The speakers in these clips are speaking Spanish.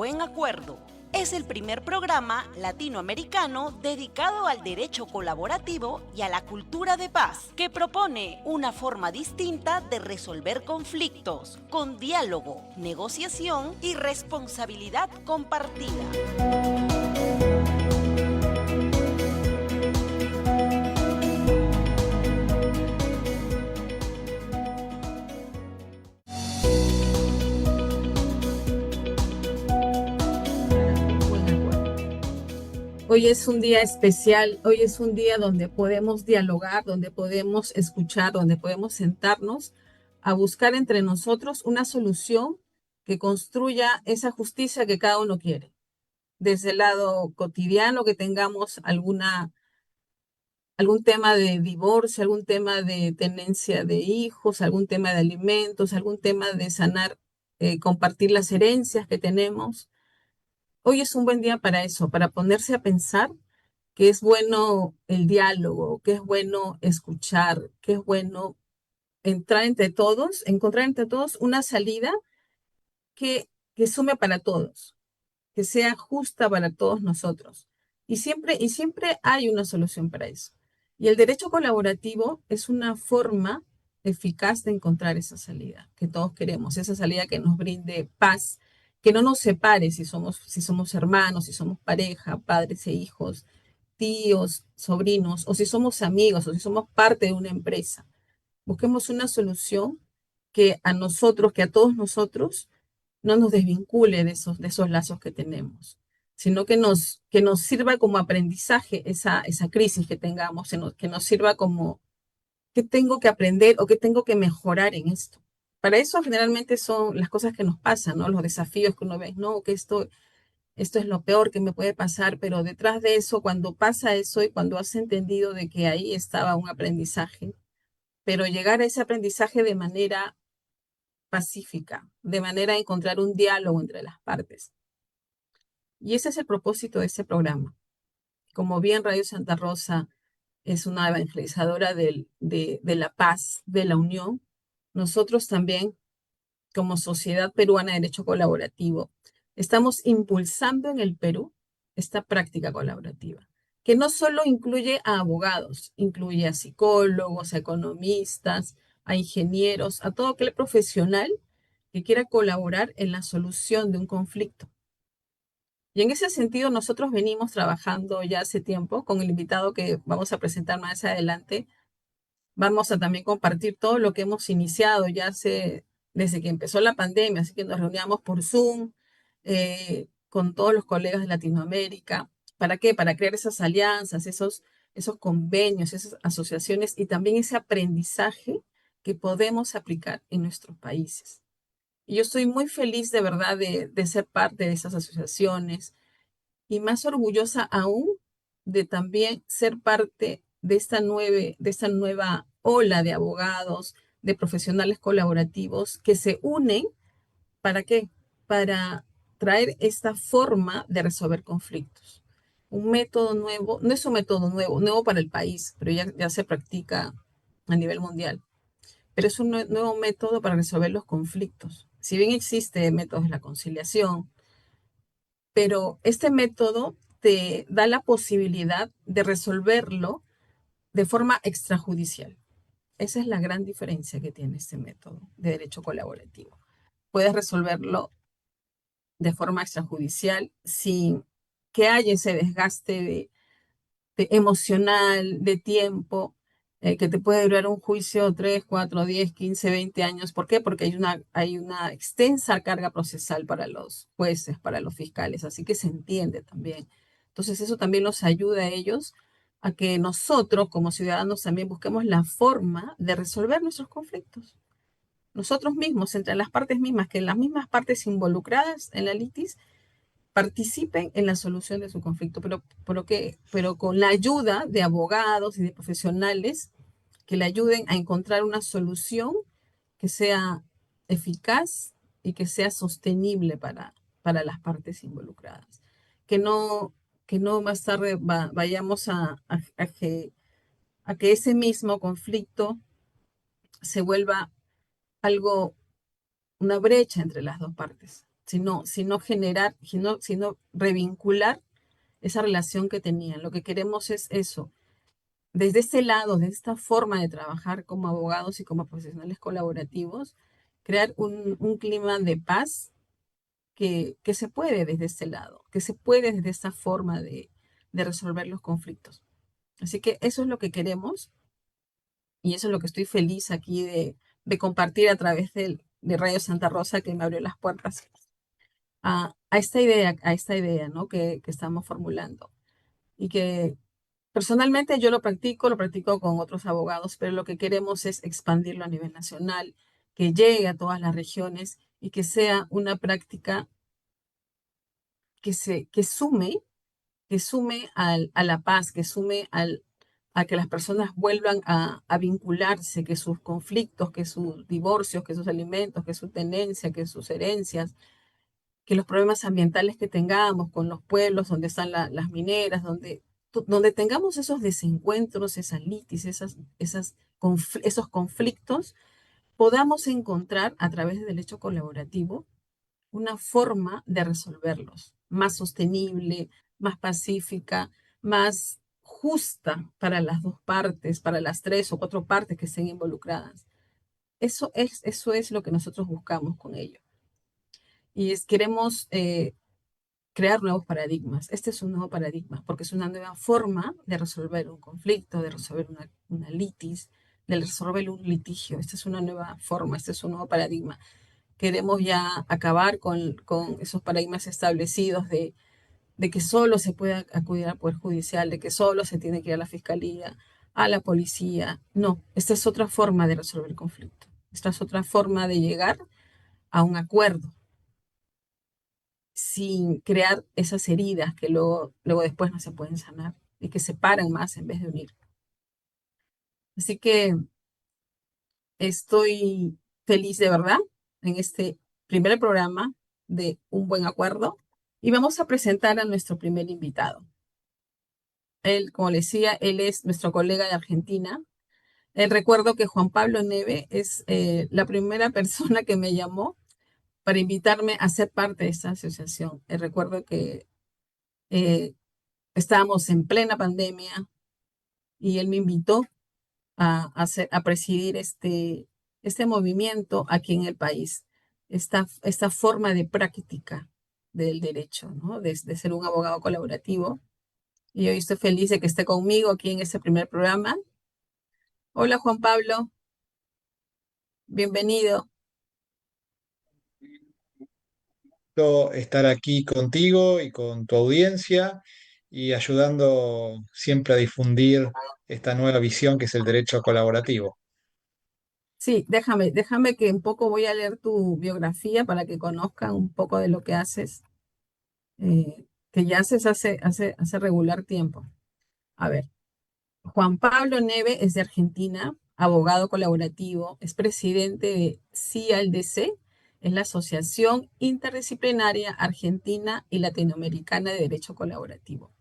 buen acuerdo. Es el primer programa latinoamericano dedicado al derecho colaborativo y a la cultura de paz, que propone una forma distinta de resolver conflictos, con diálogo, negociación y responsabilidad compartida. Buen acuerdo. Hoy es un día especial, hoy es un día donde podemos dialogar, donde podemos escuchar, donde podemos sentarnos a buscar entre nosotros una solución que construya esa justicia que cada uno quiere. Desde el lado cotidiano, que tengamos algún tema de divorcio, algún tema de tenencia de hijos, algún tema de alimentos, algún tema de sanar, compartir las herencias que tenemos. Hoy es un buen día para eso, para ponerse a pensar que es bueno el diálogo, que es bueno escuchar, que es bueno encontrar entre todos una salida que sume para todos, que sea justa para todos nosotros. Y siempre hay una solución para eso. Y el derecho colaborativo es una forma eficaz de encontrar esa salida que todos queremos, esa salida que nos brinde paz, que no nos separe si somos hermanos, si somos pareja, padres e hijos, tíos, sobrinos, o si somos amigos, o si somos parte de una empresa. Busquemos una solución que a todos nosotros no nos desvincule de esos lazos que tenemos, sino que nos sirva como aprendizaje esa crisis que tengamos, que nos sirva como qué tengo que aprender o qué tengo que mejorar en esto. Para eso generalmente son las cosas que nos pasan, ¿no? Los desafíos que uno ve, no, que esto es lo peor que me puede pasar, pero detrás de eso, cuando pasa eso y cuando has entendido de que ahí estaba un aprendizaje, pero llegar a ese aprendizaje de manera pacífica, de manera a encontrar un diálogo entre las partes. Y ese es el propósito de este programa. Como bien Radio Santa Rosa es una evangelizadora de la paz, de la unión, nosotros también, como Sociedad Peruana de Derecho Colaborativo, estamos impulsando en el Perú esta práctica colaborativa, que no solo incluye a abogados, incluye a psicólogos, a economistas, a ingenieros, a todo aquel profesional que quiera colaborar en la solución de un conflicto. Y en ese sentido, nosotros venimos trabajando ya hace tiempo con el invitado que vamos a presentar más adelante. Vamos a también compartir todo lo que hemos iniciado desde que empezó la pandemia, así que nos reuníamos por Zoom con todos los colegas de Latinoamérica. ¿Para qué? Para crear esas alianzas, esos convenios, esas asociaciones y también ese aprendizaje que podemos aplicar en nuestros países. Y yo estoy muy feliz de verdad de ser parte de esas asociaciones y más orgullosa aún de también ser parte de esta nueva ola de abogados, de profesionales colaborativos que se unen. ¿Para qué? Para traer esta forma de resolver conflictos. Un método nuevo, no es un método nuevo para el país, pero ya se practica a nivel mundial, pero es un nuevo método para resolver los conflictos. Si bien existe métodos de la conciliación, pero este método te da la posibilidad de resolverlo de forma extrajudicial. Esa es la gran diferencia que tiene este método de derecho colaborativo. Puedes resolverlo de forma extrajudicial sin que haya ese desgaste emocional, de tiempo, que te puede durar un juicio 3, 4, 10, 15, 20 años. ¿Por qué? Porque hay una extensa carga procesal para los jueces, para los fiscales, así que se entiende también. Entonces eso también nos ayuda a ellos a que nosotros como ciudadanos también busquemos la forma de resolver nuestros conflictos. Nosotros mismos, entre las partes mismas, que las mismas partes involucradas en la litis participen en la solución de su conflicto, pero con la ayuda de abogados y de profesionales que le ayuden a encontrar una solución que sea eficaz y que sea sostenible para las partes involucradas. Que no, que no más tarde vayamos a que ese mismo conflicto se vuelva algo, una brecha entre las dos partes, sino generar, sino revincular esa relación que tenían. Lo que queremos es eso, desde este lado, de esta forma de trabajar como abogados y como profesionales colaborativos, crear un clima de paz que se puede desde este lado, que se puede desde esta forma de resolver los conflictos. Así que eso es lo que queremos y eso es lo que estoy feliz aquí de compartir a través de Radio Santa Rosa que me abrió las puertas a esta idea, ¿no? Que estamos formulando. Y que personalmente yo lo practico con otros abogados, pero lo que queremos es expandirlo a nivel nacional, que llegue a todas las regiones y que sea una práctica que sume a la paz, que sume a que las personas vuelvan a vincularse, que sus conflictos, que sus divorcios, que sus alimentos, que su tenencia, que sus herencias, que los problemas ambientales que tengamos con los pueblos donde están las mineras, donde tengamos esos desencuentros, esas litis, esos conflictos, podamos encontrar a través del derecho colaborativo una forma de resolverlos, más sostenible, más pacífica, más justa para las dos partes, para las tres o cuatro partes que estén involucradas. Eso es lo que nosotros buscamos con ello. Queremos crear nuevos paradigmas. Este es un nuevo paradigma porque es una nueva forma de resolver un conflicto, de resolver una litis, de resolver un litigio. Esta es una nueva forma, este es un nuevo paradigma. Queremos ya acabar con esos paradigmas establecidos de que solo se puede acudir al Poder Judicial, de que solo se tiene que ir a la Fiscalía, a la policía. No, esta es otra forma de resolver el conflicto. Esta es otra forma de llegar a un acuerdo sin crear esas heridas que luego después no se pueden sanar y que separan más en vez de unir. Así que estoy feliz de verdad en este primer programa de Un Buen Acuerdo y vamos a presentar a nuestro primer invitado. Él, como le decía, él es nuestro colega de Argentina. Recuerdo que Juan Pablo Neve es la primera persona que me llamó para invitarme a ser parte de esta asociación. Recuerdo que eh, estábamos en plena pandemia y él me invitó a presidir este movimiento aquí en el país, esta forma de práctica del derecho, ¿no? De ser un abogado colaborativo. Y hoy estoy feliz de que esté conmigo aquí en este primer programa. Hola Juan Pablo, bienvenido. Estar aquí contigo y con tu audiencia y ayudando siempre a difundir esta nueva visión que es el derecho colaborativo. Sí, déjame que un poco voy a leer tu biografía para que conozcan un poco de lo que haces, que ya haces hace regular tiempo. A ver, Juan Pablo Neve es de Argentina, abogado colaborativo, es presidente de CIALDC, es la Asociación Interdisciplinaria Argentina y Latinoamericana de Derecho Colaborativo.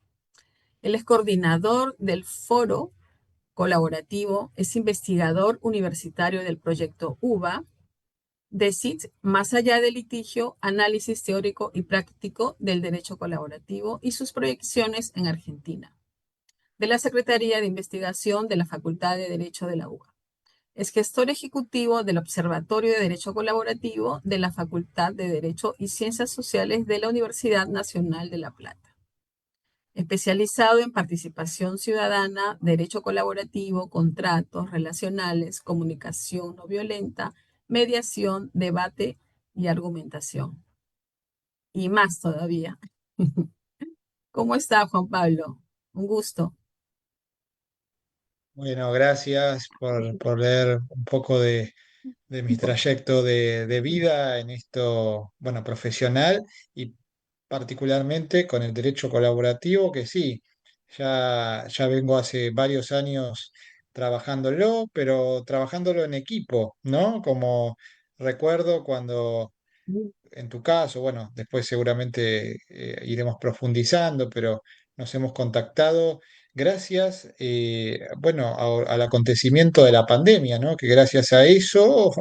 Él es coordinador del Foro Colaborativo, es investigador universitario del proyecto UBA, DECIT, más allá del litigio, análisis teórico y práctico del derecho colaborativo y sus proyecciones en Argentina, de la Secretaría de Investigación de la Facultad de Derecho de la UBA. Es gestor ejecutivo del Observatorio de Derecho Colaborativo de la Facultad de Derecho y Ciencias Sociales de la Universidad Nacional de La Plata. Especializado en participación ciudadana, derecho colaborativo, contratos relacionales, comunicación no violenta, mediación, debate y argumentación. Y más todavía. ¿Cómo está, Juan Pablo? Un gusto. Bueno, gracias por leer un poco de mi trayecto de vida en esto, bueno, profesional y particularmente con el derecho colaborativo, que sí, ya vengo hace varios años trabajándolo, pero trabajándolo en equipo, ¿no? Como recuerdo cuando en tu caso, bueno, después seguramente iremos profundizando, pero nos hemos contactado gracias, bueno, al acontecimiento de la pandemia, ¿no? Que gracias a eso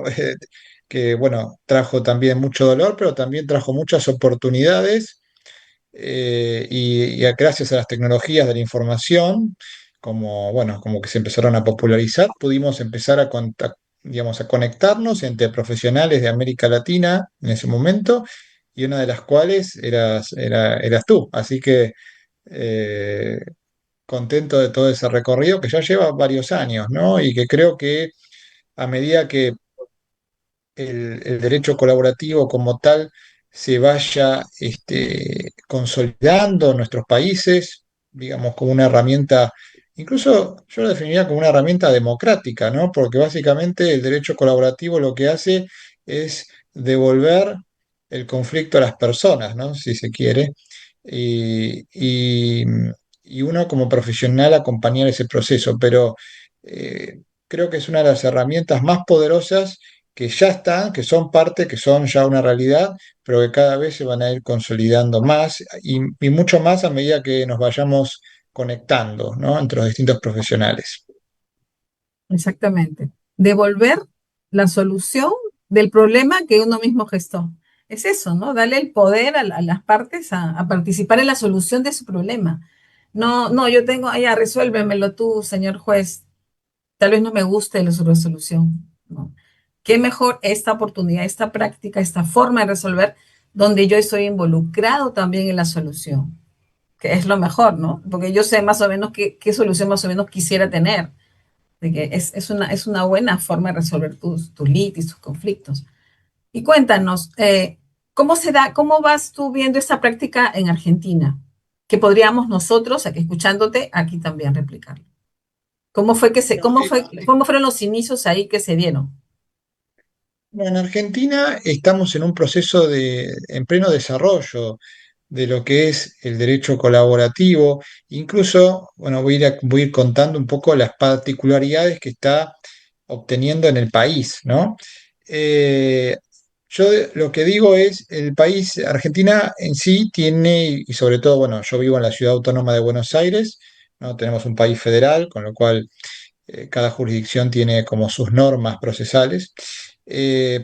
que, bueno, trajo también mucho dolor, pero también trajo muchas oportunidades y gracias a las tecnologías de la información, como, bueno, como que se empezaron a popularizar, pudimos empezar digamos, a conectarnos entre profesionales de América Latina en ese momento, y una de las cuales eras tú. Así que eh, contento de todo ese recorrido que ya lleva varios años, ¿no? Y que creo que a medida que el derecho colaborativo como tal se vaya consolidando en nuestros países, digamos, como una herramienta, incluso yo lo definiría como una herramienta democrática, ¿no? Porque básicamente el derecho colaborativo lo que hace es devolver el conflicto a las personas, ¿no? Si se quiere, y, y- y uno como profesional acompañar ese proceso, pero creo que es una de las herramientas más poderosas que ya están, que son parte, que son ya una realidad, pero que cada vez se van a ir consolidando más y mucho más a medida que nos vayamos conectando, ¿no? Entre los distintos profesionales. Exactamente. Devolver la solución del problema que uno mismo gestó. Es eso, ¿no? Darle el poder a las partes a participar en la solución de su problema. No, no, yo tengo, ya, resuélvemelo tú, señor juez. Tal vez no me guste su resolución, ¿no? Qué mejor esta oportunidad, esta práctica, esta forma de resolver, donde yo estoy involucrado también en la solución, que es lo mejor, ¿no? Porque yo sé más o menos qué solución más o menos quisiera tener, de que es una buena forma de resolver tus litis, tus conflictos. Y cuéntanos, ¿cómo se da, cómo vas tú viendo esta práctica en Argentina? Que podríamos nosotros, aquí escuchándote, aquí también replicarlo. ¿Cómo fue Bueno, cómo fueron los inicios ahí que se dieron? bueno, en Argentina estamos en un proceso en pleno desarrollo de lo que es el derecho colaborativo. Incluso, bueno, voy a ir contando un poco las particularidades que está obteniendo en el país, ¿no? Eh, yo lo que digo es, el país, Argentina en sí tiene, y sobre todo, bueno, yo vivo en la ciudad autónoma de Buenos Aires, ¿no? Tenemos un país federal, con lo cual cada jurisdicción tiene como sus normas procesales.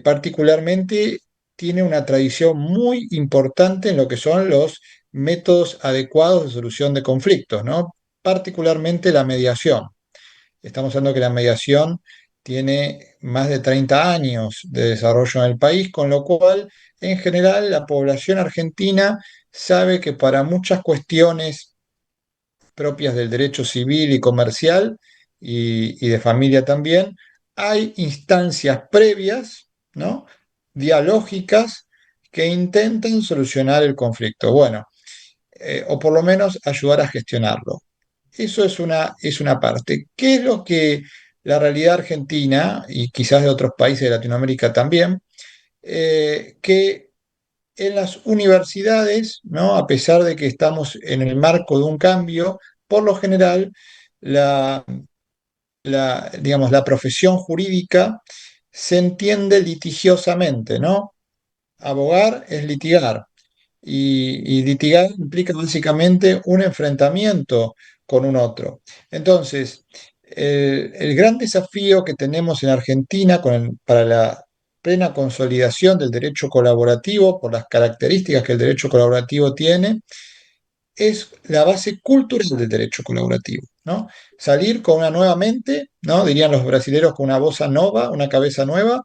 Particularmente tiene una tradición muy importante en lo que son los métodos adecuados de solución de conflictos, ¿no? Particularmente la mediación. Estamos hablando que la mediación tiene más de 30 años de desarrollo en el país, con lo cual, en general, la población argentina sabe que para muchas cuestiones propias del derecho civil y comercial y de familia también, hay instancias previas, ¿no? Dialógicas que intentan solucionar el conflicto, bueno, o por lo menos ayudar a gestionarlo. Eso es una parte. ¿Qué es lo que la realidad argentina y quizás de otros países de Latinoamérica también, que en las universidades, ¿no? A pesar de que estamos en el marco de un cambio, por lo general, la, digamos, la profesión jurídica se entiende litigiosamente, ¿no? Abogar es litigar y litigar implica básicamente un enfrentamiento con un otro. Entonces, el gran desafío que tenemos en Argentina para la plena consolidación del derecho colaborativo, por las características que el derecho colaborativo tiene, es la base cultural del derecho colaborativo, ¿no? Salir con una nueva mente, ¿no? Dirían los brasileros, con una bossa nova, una cabeza nueva,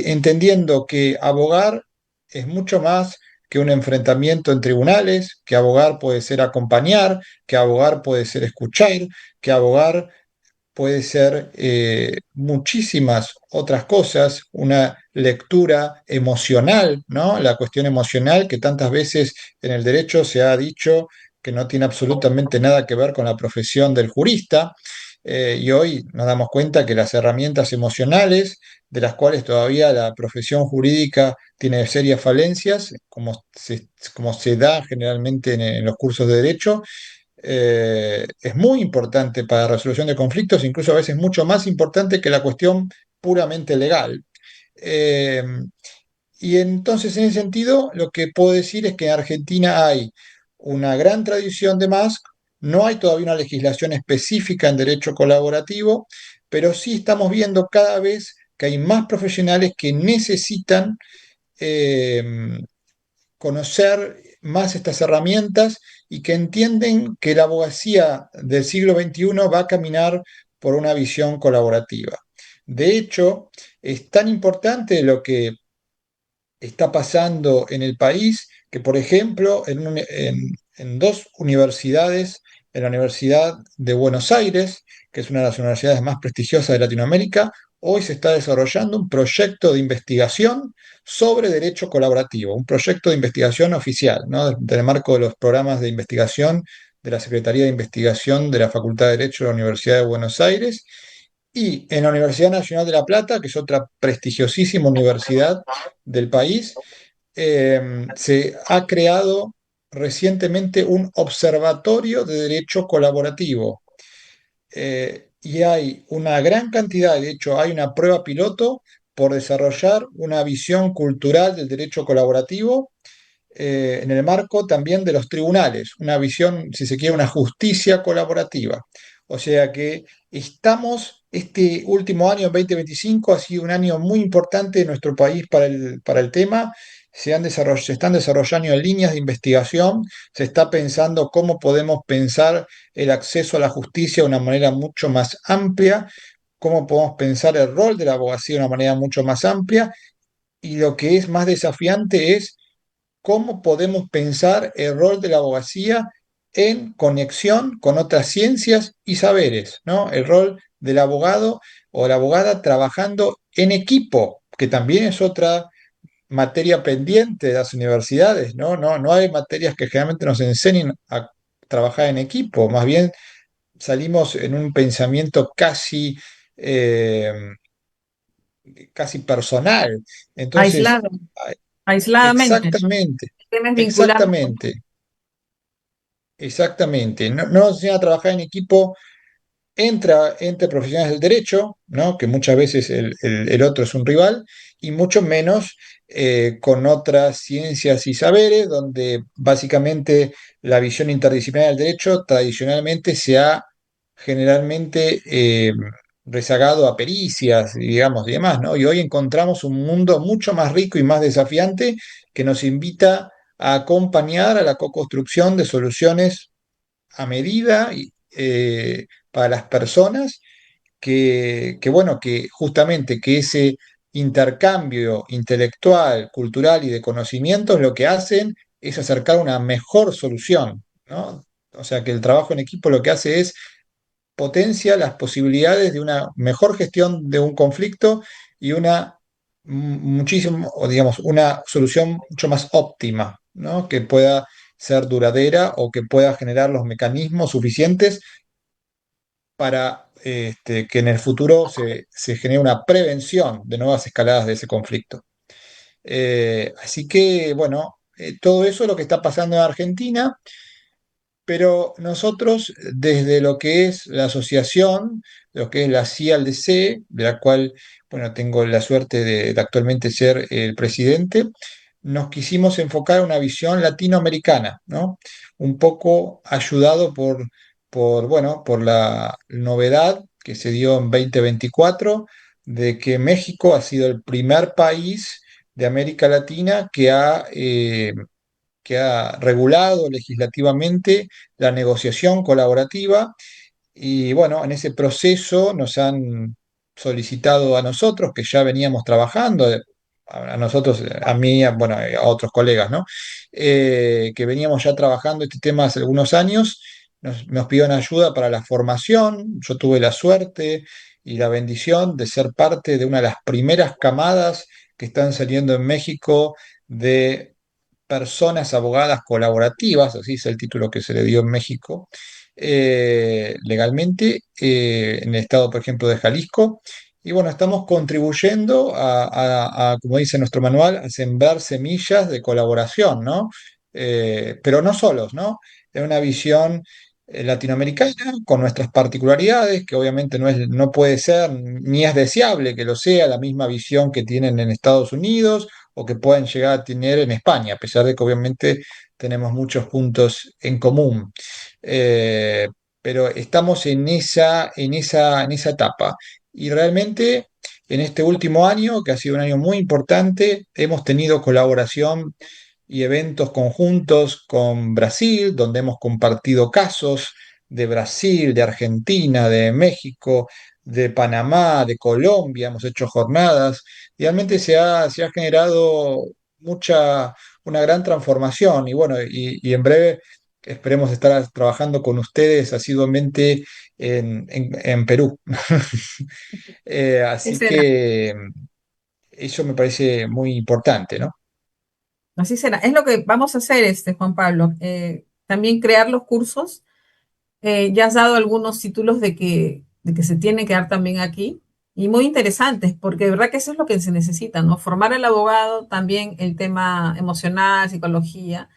entendiendo que abogar es mucho más que un enfrentamiento en tribunales, que abogar puede ser acompañar, que abogar puede ser escuchar, que abogar puede ser muchísimas otras cosas, una lectura emocional, ¿no? La cuestión emocional que tantas veces en el derecho se ha dicho que no tiene absolutamente nada que ver con la profesión del jurista. Y hoy nos damos cuenta que las herramientas emocionales, de las cuales todavía la profesión jurídica tiene serias falencias, como se da generalmente en los cursos de derecho, es muy importante para la resolución de conflictos, incluso a veces mucho más importante que la cuestión puramente legal. Eh, y entonces, en ese sentido, lo que puedo decir es que en Argentina hay una gran tradición de MASC, no hay todavía una legislación específica en derecho colaborativo, pero sí estamos viendo cada vez que hay más profesionales que necesitan eh, conocer más estas herramientas y que entienden que la abogacía del siglo XXI va a caminar por una visión colaborativa. De hecho, es tan importante lo que está pasando en el país, que por ejemplo en dos universidades, en la Universidad de Buenos Aires, que es una de las universidades más prestigiosas de Latinoamérica, hoy se está desarrollando un proyecto de investigación sobre derecho colaborativo, un proyecto de investigación oficial, ¿no? Del marco de los programas de investigación de la Secretaría de Investigación de la Facultad de Derecho de la Universidad de Buenos Aires. Y en la Universidad Nacional de La Plata, que es otra prestigiosísima universidad del país, se ha creado recientemente un observatorio de derecho colaborativo. Y hay una gran cantidad, de hecho hay una prueba piloto por desarrollar una visión cultural del derecho colaborativo en el marco también de los tribunales, una visión, si se quiere, una justicia colaborativa. O sea que este último año, 2025, ha sido un año muy importante en nuestro país para el tema. Se están desarrollando líneas de investigación, se está pensando cómo podemos pensar el acceso a la justicia de una manera mucho más amplia, cómo podemos pensar el rol de la abogacía de una manera mucho más amplia, y lo que es más desafiante es cómo podemos pensar el rol de la abogacía en conexión con otras ciencias y saberes, ¿no? El rol del abogado o la abogada trabajando en equipo, que también es otra materia pendiente de las universidades, ¿no? No hay materias que generalmente nos enseñen a trabajar en equipo, más bien salimos en un pensamiento eh, casi personal. Entonces, Aislado, aisladamente, ¿no? exactamente, Tienes vinculado con... exactamente. Exactamente, no nos enseñan a trabajar en equipo entre profesionales del derecho, ¿no? Que muchas veces el otro es un rival, y mucho menos con otras ciencias y saberes, donde básicamente la visión interdisciplinaria del derecho tradicionalmente se ha generalmente rezagado a pericias, digamos, y demás, ¿no? Y hoy encontramos un mundo mucho más rico y más desafiante que nos invita a acompañar a la co-construcción de soluciones a medida para las personas bueno, que justamente que ese intercambio intelectual, cultural y de conocimientos lo que hacen es acercar una mejor solución, ¿no? O sea que el trabajo en equipo lo que hace es potencia las posibilidades de una mejor gestión de un conflicto y muchísimo, o digamos, una solución mucho más óptima, ¿no? Que pueda ser duradera o que pueda generar los mecanismos suficientes para que en el futuro se genere una prevención de nuevas escaladas de ese conflicto. Así que, bueno, todo eso es lo que está pasando en Argentina. Pero nosotros, desde lo que es la asociación, lo que es la CIALDC, de la cual, bueno, tengo la suerte de actualmente ser el presidente, nos quisimos enfocar a una visión latinoamericana, ¿no? Un poco ayudado bueno, por la novedad que se dio en 2024 de que México ha sido el primer país de América Latina que ha regulado legislativamente la negociación colaborativa y bueno, en ese proceso nos han solicitado a nosotros, que ya veníamos trabajando, a nosotros, a mí, bueno, a otros colegas, ¿no? Que veníamos ya trabajando este tema hace algunos años, nos pidieron ayuda para la formación. Yo tuve la suerte y la bendición de ser parte de una de las primeras camadas que están saliendo en México de personas abogadas colaborativas, así es el título que se le dio en México, legalmente, en el estado, por ejemplo, de Jalisco. Y bueno, estamos contribuyendo como dice nuestro manual, a sembrar semillas de colaboración, ¿no? Pero no solos, ¿no? En una visión latinoamericana, con nuestras particularidades, que obviamente no puede ser ni es deseable que lo sea la misma visión que tienen en Estados Unidos o que puedan llegar a tener en España, a pesar de que obviamente tenemos muchos puntos en común. Eh, pero estamos en esa etapa. Y realmente en este último año, que ha sido un año muy importante, hemos tenido colaboración y eventos conjuntos con Brasil, donde hemos compartido casos de Brasil, de Argentina, de México, de Panamá, de Colombia, hemos hecho jornadas. Realmente se ha generado una gran transformación y bueno, y en breve esperemos estar trabajando con ustedes asiduamente en Perú. Así Así será, que eso me parece muy importante, ¿no? así será. Es lo que vamos a hacer, Juan Pablo. También crear los cursos. Ya has dado algunos títulos de que se tienen que dar también aquí y muy interesantes, porque de verdad que eso es lo que se necesita, ¿no? Formar al abogado, también el tema emocional, psicología,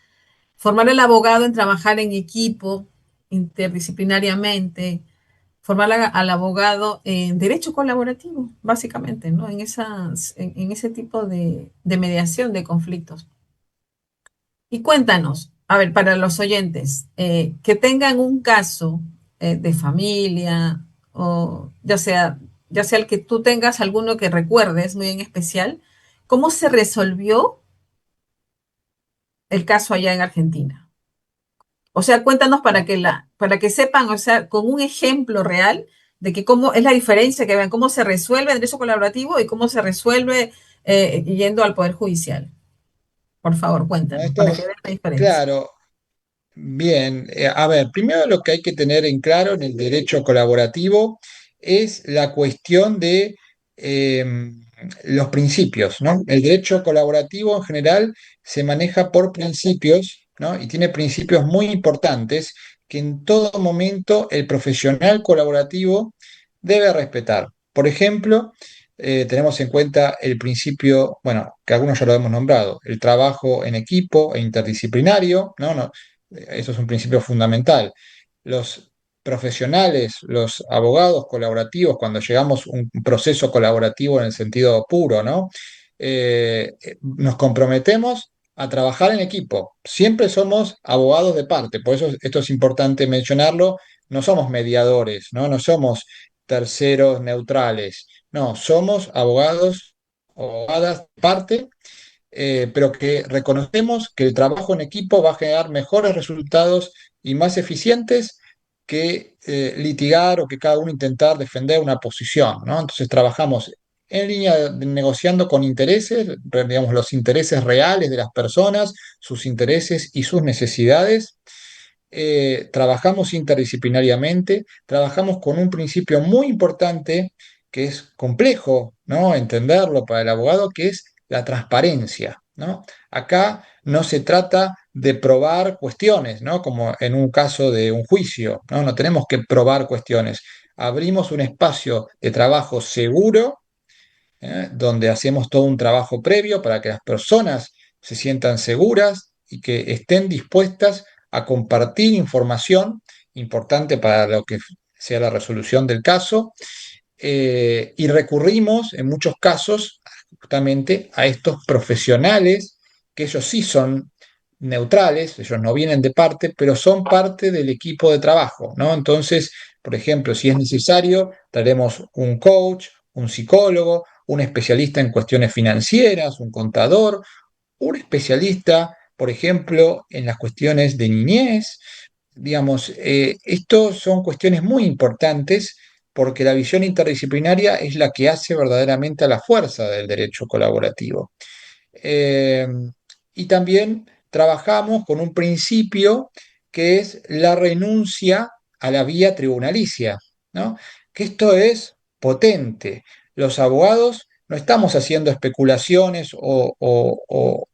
formar al abogado en trabajar en equipo, interdisciplinariamente, formar al abogado en derecho colaborativo, básicamente, ¿no? En ese tipo de mediación de conflictos. Y cuéntanos, a ver, para los oyentes, que tengan un caso de familia, o ya sea el que tú tengas alguno que recuerdes muy en especial, ¿cómo se resolvió el caso allá en Argentina? O sea, cuéntanos para que sepan, o sea, con un ejemplo real de que cómo es la diferencia, que vean cómo se resuelve el derecho colaborativo y cómo se resuelve yendo al Poder Judicial. Por favor, Bueno, cuéntanos, esto para que es, vean la diferencia. claro, bien. A ver, primero lo que hay que tener en claro en el derecho colaborativo es la cuestión de los principios, ¿no? El derecho colaborativo en general se maneja por principios, ¿no? Y tiene principios muy importantes que en todo momento el profesional colaborativo debe respetar. Por ejemplo, tenemos en cuenta el principio, bueno, que algunos ya lo hemos nombrado, el trabajo en equipo e interdisciplinario, ¿no? Eso es un principio fundamental. Los profesionales, los abogados colaborativos, cuando llegamos a un proceso colaborativo en el sentido puro, ¿no? Nos comprometemos a trabajar en equipo. Siempre somos abogados de parte, por eso esto es importante mencionarlo. No somos mediadores, ¿no? No somos terceros neutrales. No, somos abogados o abogadas de parte, pero que reconocemos que el trabajo en equipo va a generar mejores resultados y más eficientes que litigar o que cada uno intentar defender una posición, ¿no? Entonces trabajamos en línea negociando con intereses, digamos, los intereses reales de las personas, sus intereses y sus necesidades. Trabajamos interdisciplinariamente, trabajamos con un principio muy importante que es complejo, ¿no? Entenderlo para el abogado, que es la transparencia, ¿no? Acá no se trata de probar cuestiones, ¿no? Como en un caso de un juicio, ¿no? No tenemos que probar cuestiones. Abrimos un espacio de trabajo seguro, donde hacemos todo un trabajo previo para que las personas se sientan seguras y que estén dispuestas a compartir información importante para lo que sea la resolución del caso. Y recurrimos en muchos casos justamente a estos profesionales, que ellos sí son neutrales, ellos no vienen de parte, pero son parte del equipo de trabajo, ¿no? Entonces, por ejemplo, si es necesario, traeremos un coach, un psicólogo, un especialista en cuestiones financieras, un contador, un especialista, por ejemplo, en las cuestiones de niñez. Digamos, esto son cuestiones muy importantes porque la visión interdisciplinaria es la que hace verdaderamente a la fuerza del derecho colaborativo. Eh, y también trabajamos con un principio que es la renuncia a la vía tribunalicia, ¿no? Que esto es potente. Los abogados no estamos haciendo especulaciones o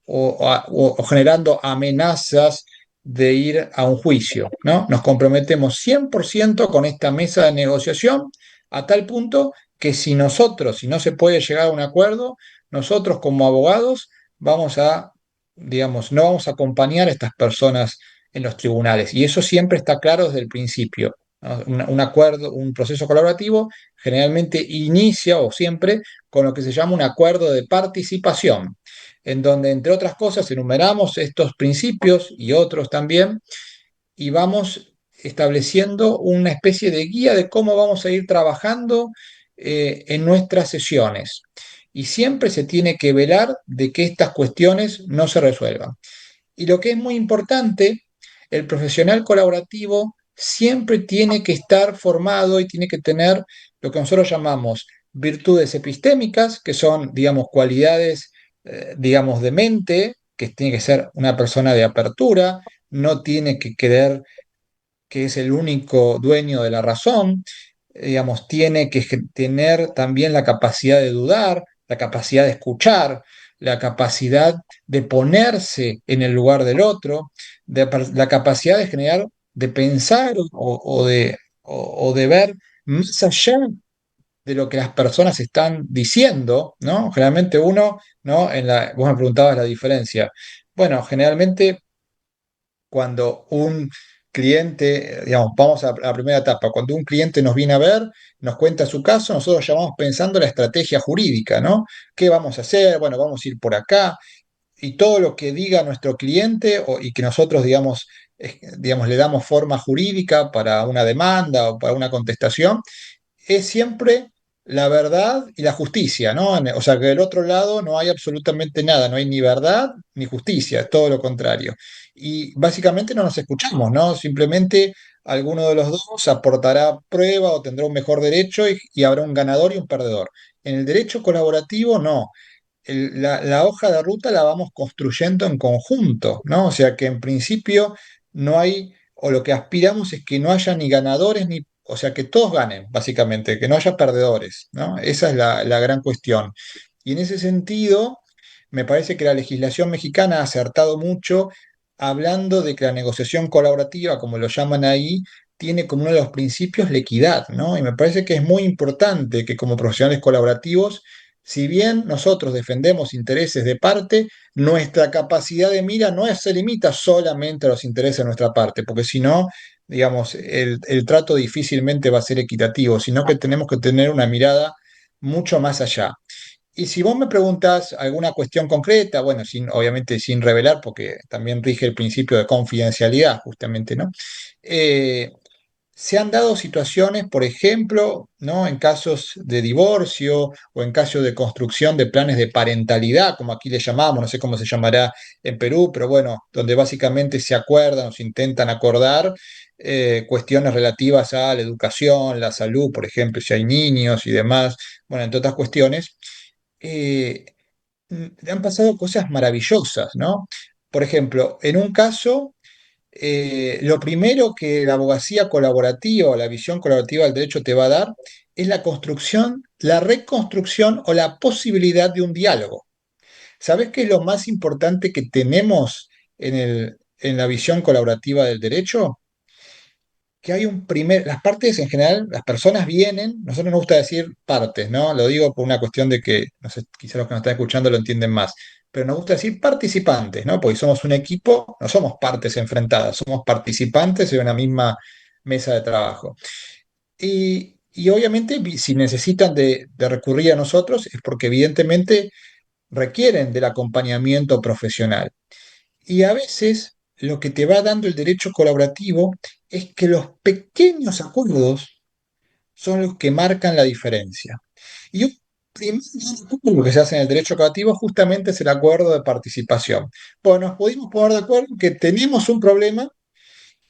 generando amenazas de ir a un juicio, ¿no? Nos comprometemos 100% con esta mesa de negociación a tal punto que si no se puede llegar a un acuerdo, nosotros como abogados vamos a, digamos, no vamos a acompañar a estas personas en los tribunales. Y eso siempre está claro desde el principio, ¿no? Un acuerdo, un proceso colaborativo generalmente inicia o siempre con lo que se llama un acuerdo de participación, en donde, entre otras cosas, enumeramos estos principios y otros también, y vamos estableciendo una especie de guía de cómo vamos a ir trabajando en nuestras sesiones. Y siempre se tiene que velar de que estas cuestiones no se resuelvan. Y lo que es muy importante, el profesional colaborativo siempre tiene que estar formado y tiene que tener lo que nosotros llamamos virtudes epistémicas, que son, digamos, cualidades, digamos, de mente, que tiene que ser una persona de apertura, no tiene que creer que es el único dueño de la razón, digamos, tiene que tener también la capacidad de dudar, la capacidad de escuchar, la capacidad de ponerse en el lugar del otro, la capacidad de generar, de pensar o de ver más allá de lo que las personas están diciendo, ¿no? Generalmente uno, ¿no? Vos me preguntabas la diferencia. Bueno, generalmente cuando un cliente, digamos, vamos a la primera etapa, cuando un cliente nos viene a ver, nos cuenta su caso, nosotros ya vamos pensando la estrategia jurídica, ¿no? ¿Qué vamos a hacer? Bueno, vamos a ir por acá y todo lo que diga nuestro cliente y que nosotros, digamos, digamos, le damos forma jurídica para una demanda o para una contestación, es siempre la verdad y la justicia, ¿no? O sea, que del otro lado no hay absolutamente nada, no hay ni verdad ni justicia, es todo lo contrario. Y básicamente no nos escuchamos, ¿no? Simplemente alguno de los dos aportará prueba o tendrá un mejor derecho y habrá un ganador y un perdedor. En el derecho colaborativo, no. La hoja de ruta la vamos construyendo en conjunto, ¿no? O sea que en principio no hay, o lo que aspiramos es que no haya ni ganadores ni, o sea, que todos ganen, básicamente, que no haya perdedores, ¿no? Esa es la gran cuestión. Y en ese sentido, me parece que la legislación mexicana ha acertado mucho hablando de que la negociación colaborativa, como lo llaman ahí, tiene como uno de los principios la equidad, ¿no? Y me parece que es muy importante que como profesionales colaborativos, si bien nosotros defendemos intereses de parte, nuestra capacidad de mira no se limita solamente a los intereses de nuestra parte, porque si no, digamos, el trato difícilmente va a ser equitativo, sino que tenemos que tener una mirada mucho más allá. Y si vos me preguntas alguna cuestión concreta, bueno, obviamente sin revelar, porque también rige el principio de confidencialidad, justamente, ¿no? Eh, Se han dado situaciones, por ejemplo, ¿no? En casos de divorcio o en casos de construcción de planes de parentalidad, como aquí le llamamos, no sé cómo se llamará en Perú, pero bueno, donde básicamente se acuerdan o se intentan acordar cuestiones relativas a la educación, la salud, por ejemplo, si hay niños y demás, bueno, entre otras cuestiones, eh, han pasado cosas maravillosas, ¿no? Por ejemplo, en un caso lo primero que la abogacía colaborativa o la visión colaborativa del derecho te va a dar es la construcción, la reconstrucción o la posibilidad de un diálogo. ¿Sabes qué es lo más importante que tenemos en la visión colaborativa del derecho? Que hay las partes en general, las personas vienen, nosotros nos gusta decir partes, ¿no? Lo digo por una cuestión de que, no sé, quizás los que nos están escuchando lo entienden más, pero nos gusta decir participantes, ¿no? Porque somos un equipo, no somos partes enfrentadas, somos participantes de una misma mesa de trabajo. Y obviamente, si necesitan de recurrir a nosotros, es porque evidentemente requieren del acompañamiento profesional. Y a veces lo que te va dando el derecho colaborativo es que los pequeños acuerdos son los que marcan la diferencia. Y un primer acuerdo que se hace en el derecho colaborativo justamente es el acuerdo de participación. Bueno, nos pudimos poner de acuerdo en que tenemos un problema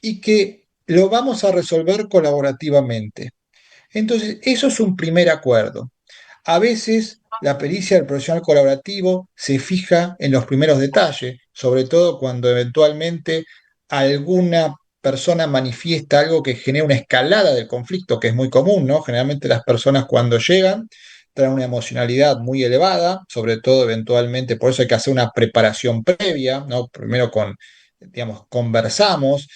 y que lo vamos a resolver colaborativamente. Entonces, eso es un primer acuerdo. A veces la pericia del profesional colaborativo se fija en los primeros detalles, sobre todo cuando eventualmente alguna persona manifiesta algo que genera una escalada del conflicto, que es muy común, ¿no? Generalmente las personas cuando llegan traen una emocionalidad muy elevada, sobre todo eventualmente, por eso hay que hacer una preparación previa, ¿no? Primero digamos, conversamos,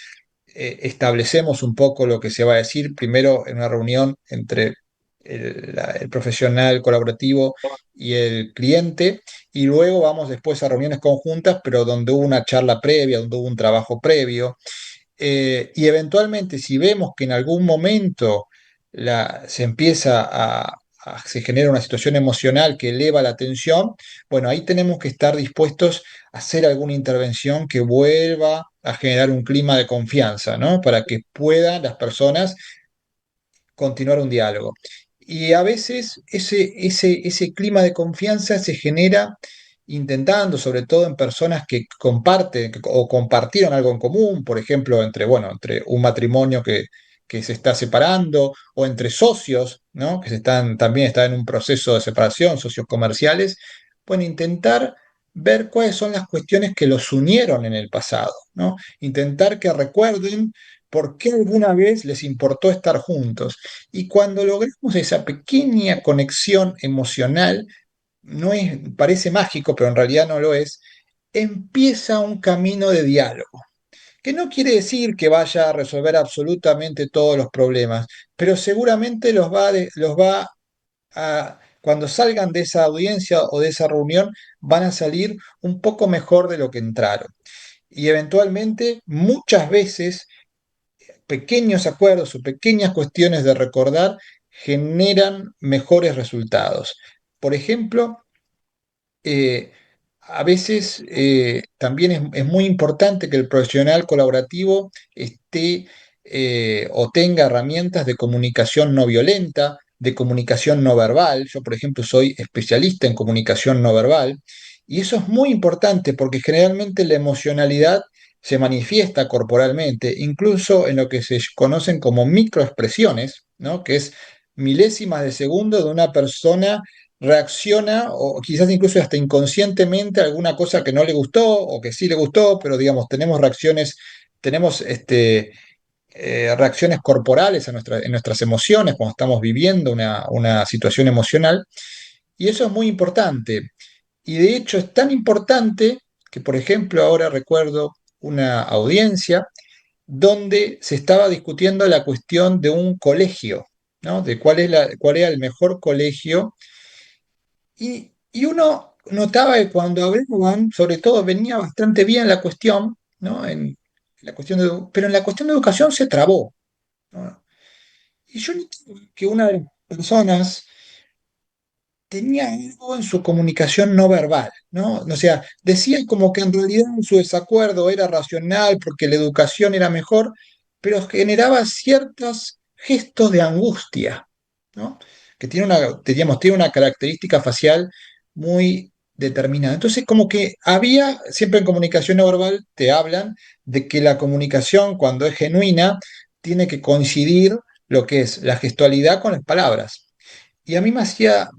establecemos un poco lo que se va a decir primero en una reunión entre el profesional colaborativo y el cliente, y luego vamos después a reuniones conjuntas, pero donde hubo una charla previa, donde hubo un trabajo previo, y eventualmente si vemos que en algún momento se empieza se genera una situación emocional que eleva la tensión, bueno, ahí tenemos que estar dispuestos a hacer alguna intervención que vuelva a generar un clima de confianza, ¿no? Para que puedan las personas continuar un diálogo. Y a veces ese clima de confianza se genera intentando, sobre todo en personas que comparten o compartieron algo en común, por ejemplo, entre un matrimonio que se está separando o entre socios, ¿no? También están en un proceso de separación, socios comerciales, bueno, intentar ver cuáles son las cuestiones que los unieron en el pasado, ¿no? Intentar que recuerden por qué alguna vez les importó estar juntos. Y cuando logramos esa pequeña conexión emocional, parece mágico, pero en realidad no lo es, empieza un camino de diálogo, que no quiere decir que vaya a resolver absolutamente todos los problemas, pero seguramente cuando salgan de esa audiencia o de esa reunión, van a salir un poco mejor de lo que entraron. Y eventualmente, muchas veces, pequeños acuerdos o pequeñas cuestiones de recordar generan mejores resultados. Por ejemplo, eh, a veces también es muy importante que el profesional colaborativo esté o tenga herramientas de comunicación no violenta, de comunicación no verbal. Yo, por ejemplo, soy especialista en comunicación no verbal y eso es muy importante porque generalmente la emocionalidad se manifiesta corporalmente, incluso en lo que se conocen como microexpresiones, ¿no? Que es milésimas de segundo de una persona reacciona o quizás incluso hasta inconscientemente a alguna cosa que no le gustó o que sí le gustó, pero digamos, tenemos reacciones corporales en nuestras emociones cuando estamos viviendo una situación emocional y eso es muy importante. Y de hecho es tan importante que, por ejemplo, ahora recuerdo una audiencia donde se estaba discutiendo la cuestión de un colegio, ¿no? De cuál era el mejor colegio y uno notaba que cuando hablaban, sobre todo, venía bastante bien la cuestión, ¿no? Pero en la cuestión de educación se trabó, ¿no? Y yo noté que una de las personas tenía algo en su comunicación no verbal, ¿no? O sea, decía como que en realidad su desacuerdo era racional porque la educación era mejor, pero generaba ciertos gestos de angustia, ¿no? Que tiene una característica facial muy determinada. Entonces, como que siempre en comunicación no verbal te hablan de que la comunicación, cuando es genuina, tiene que coincidir lo que es la gestualidad con las palabras. Y a mí me hacía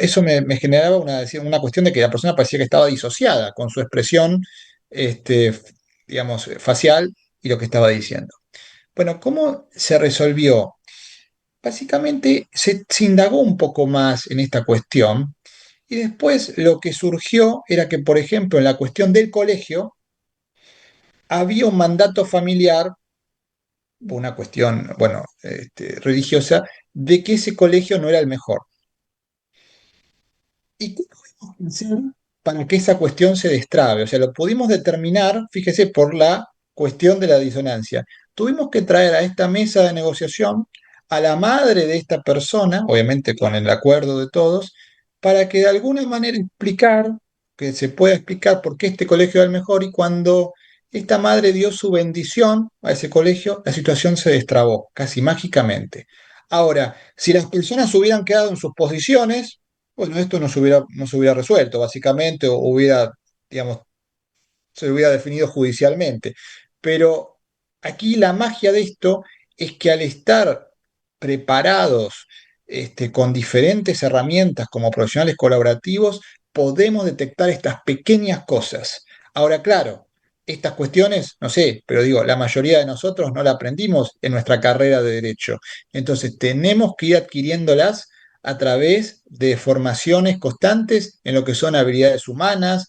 eso me generaba una cuestión de que la persona parecía que estaba disociada con su expresión, este, digamos, facial y lo que estaba diciendo. Bueno, ¿cómo se resolvió? Básicamente se indagó un poco más en esta cuestión y después lo que surgió era que, por ejemplo, en la cuestión del colegio, había un mandato familiar, una cuestión, bueno, religiosa, de que ese colegio no era el mejor. ¿Y qué podemos hacer para que esa cuestión se destrabe? O sea, lo pudimos determinar, fíjese, por la cuestión de la disonancia. Tuvimos que traer a esta mesa de negociación a la madre de esta persona, obviamente con el acuerdo de todos, para que de alguna manera que se pueda explicar por qué este colegio era el mejor y cuando esta madre dio su bendición a ese colegio, la situación se destrabó casi mágicamente. Ahora, si las personas hubieran quedado en sus posiciones, bueno, esto no se hubiera resuelto, básicamente, digamos, se hubiera definido judicialmente. Pero aquí la magia de esto es que al estar preparados con diferentes herramientas como profesionales colaborativos, podemos detectar estas pequeñas cosas. Ahora, claro, estas cuestiones, no sé, pero digo, la mayoría de nosotros no la aprendimos en nuestra carrera de derecho. Entonces, tenemos que ir adquiriéndolas a través de formaciones constantes en lo que son habilidades humanas,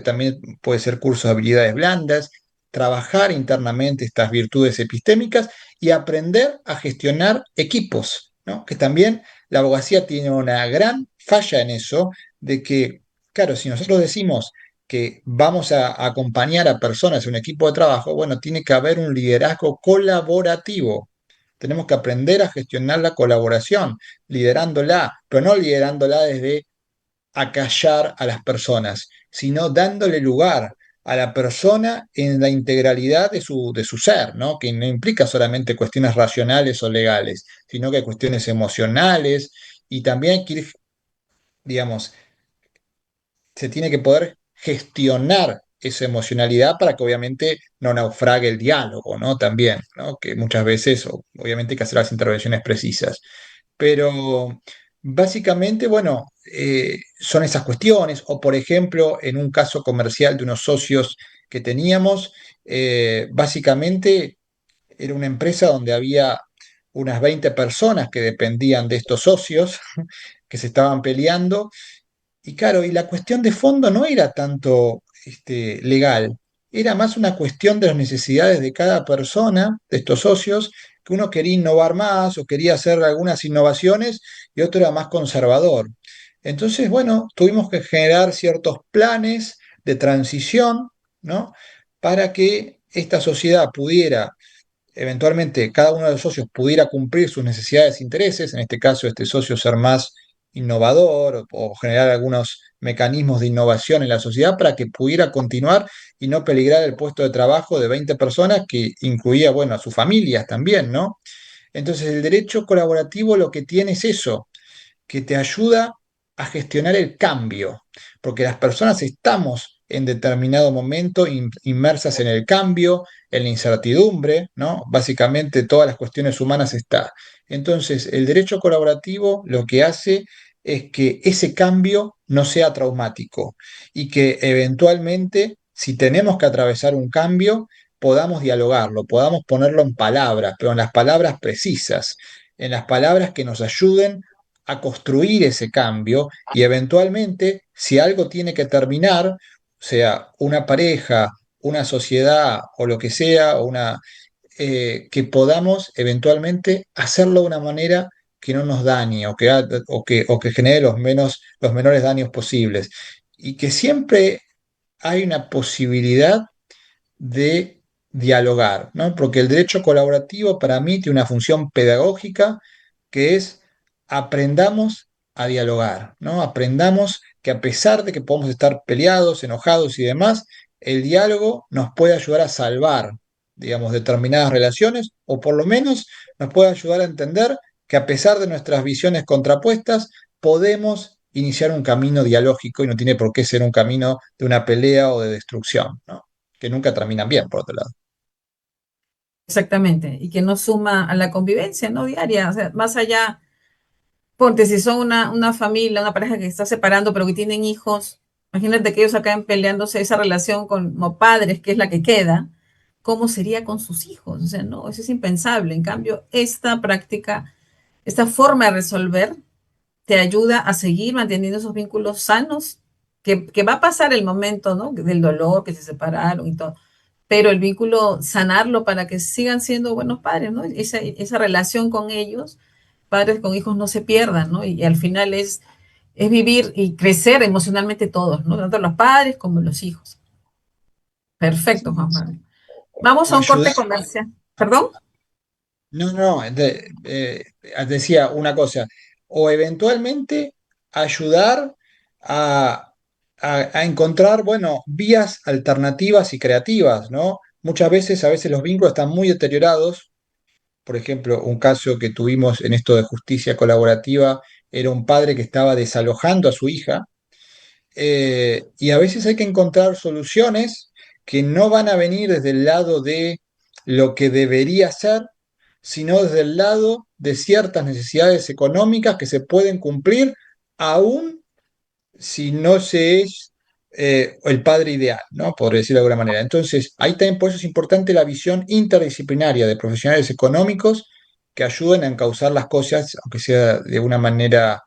también puede ser cursos de habilidades blandas, trabajar internamente estas virtudes epistémicas y aprender a gestionar equipos, ¿no? Que también la abogacía tiene una gran falla en eso, de que, claro, si nosotros decimos que vamos a acompañar a personas en un equipo de trabajo, bueno, tiene que haber un liderazgo colaborativo. Tenemos que aprender a gestionar la colaboración, liderándola, pero no liderándola desde acallar a las personas, sino dándole lugar a la persona en la integralidad de su ser, ¿no? Que no implica solamente cuestiones racionales o legales, sino que cuestiones emocionales y también hay que ir, digamos, se tiene que poder gestionar esa emocionalidad para que obviamente no naufrague el diálogo, ¿no? También, ¿no? Que muchas veces, obviamente, hay que hacer las intervenciones precisas. Pero básicamente, bueno, son esas cuestiones, o por ejemplo, en un caso comercial de unos socios que teníamos, básicamente era una empresa donde había unas 20 personas que dependían de estos socios que se estaban peleando y claro, y la cuestión de fondo no era tanto legal, era más una cuestión de las necesidades de cada persona, de estos socios, que uno quería innovar más o quería hacer algunas innovaciones y otro era más conservador. Entonces, bueno, tuvimos que generar ciertos planes de transición, ¿no? Para que esta sociedad pudiera eventualmente cada uno de los socios pudiera cumplir sus necesidades e intereses, en este caso este socio ser más innovador o generar algunos mecanismos de innovación en la sociedad para que pudiera continuar y no peligrar el puesto de trabajo de 20 personas que incluía, bueno, a sus familias también, ¿no? Entonces el derecho colaborativo lo que tiene es eso, que te ayuda a gestionar el cambio, porque las personas estamos en determinado momento inmersas en el cambio, en la incertidumbre, ¿no? Básicamente todas las cuestiones humanas están. Entonces, el derecho colaborativo lo que hace es que ese cambio no sea traumático y que eventualmente, si tenemos que atravesar un cambio, podamos dialogarlo, podamos ponerlo en palabras, pero en las palabras precisas, en las palabras que nos ayuden a construir ese cambio y eventualmente, si algo tiene que terminar, sea una pareja, una sociedad o lo que sea, que podamos eventualmente hacerlo de una manera que no nos dañe o que genere los menores daños posibles. Y que siempre hay una posibilidad de dialogar, ¿no? Porque el derecho colaborativo para mí tiene una función pedagógica que es aprendamos a dialogar, ¿no? Aprendamos que a pesar de que podemos estar peleados, enojados y demás, el diálogo nos puede ayudar a salvar, digamos, determinadas relaciones o por lo menos nos puede ayudar a entender que a pesar de nuestras visiones contrapuestas, podemos iniciar un camino dialógico y no tiene por qué ser un camino de una pelea o de destrucción, ¿no? Que nunca terminan bien, por otro lado. Exactamente, y que no suma a la convivencia, ¿no? Diaria, o sea, más allá, ponte, si son una familia, una pareja que está separando, pero que tienen hijos, imagínate que ellos acaben peleándose esa relación como padres, que es la que queda, ¿cómo sería con sus hijos? O sea, no, eso es impensable. En cambio, esta práctica, esta forma de resolver, te ayuda a seguir manteniendo esos vínculos sanos, que va a pasar el momento, ¿no? Del dolor, que se separaron y todo, pero el vínculo, sanarlo para que sigan siendo buenos padres, ¿no? Esa relación con ellos, padres con hijos, no se pierdan, ¿no? Y al final es vivir y crecer emocionalmente todos, ¿no? Tanto los padres como los hijos. Perfecto, Juan Pablo. Vamos O a un corte ayudar, comercial. ¿Perdón? no, no, decía una cosa, o eventualmente ayudar a, a encontrar, bueno, vías alternativas y creativas, ¿no? Muchas veces, a veces los vínculos están muy deteriorados. Por ejemplo, un caso que tuvimos en esto de justicia colaborativa era un padre que estaba desalojando a su hija y a veces hay que encontrar soluciones que no van a venir desde el lado de lo que debería ser, sino desde el lado de ciertas necesidades económicas que se pueden cumplir aún si no se es el padre ideal, ¿no? Por decirlo de alguna manera. Entonces, ahí también por eso es importante la visión interdisciplinaria de profesionales económicos que ayuden a encauzar las cosas, aunque sea de una manera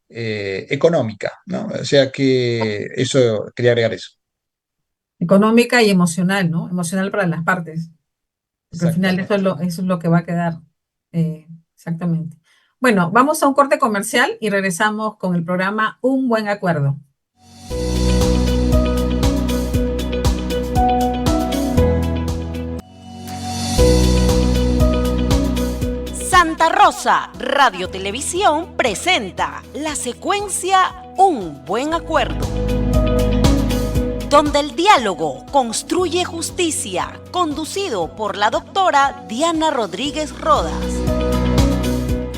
económica, ¿no? O sea que eso, quería agregar eso. Económica y emocional, ¿no? Emocional para las partes, porque al final Exactamente. eso es lo que va a quedar. Exactamente. Bueno, vamos a un corte comercial y regresamos con el programa Un Buen Acuerdo. Santa Rosa Radio Televisión presenta la secuencia Un Buen Acuerdo. donde el diálogo construye justicia, conducido por la doctora Diana Rodríguez Rodas.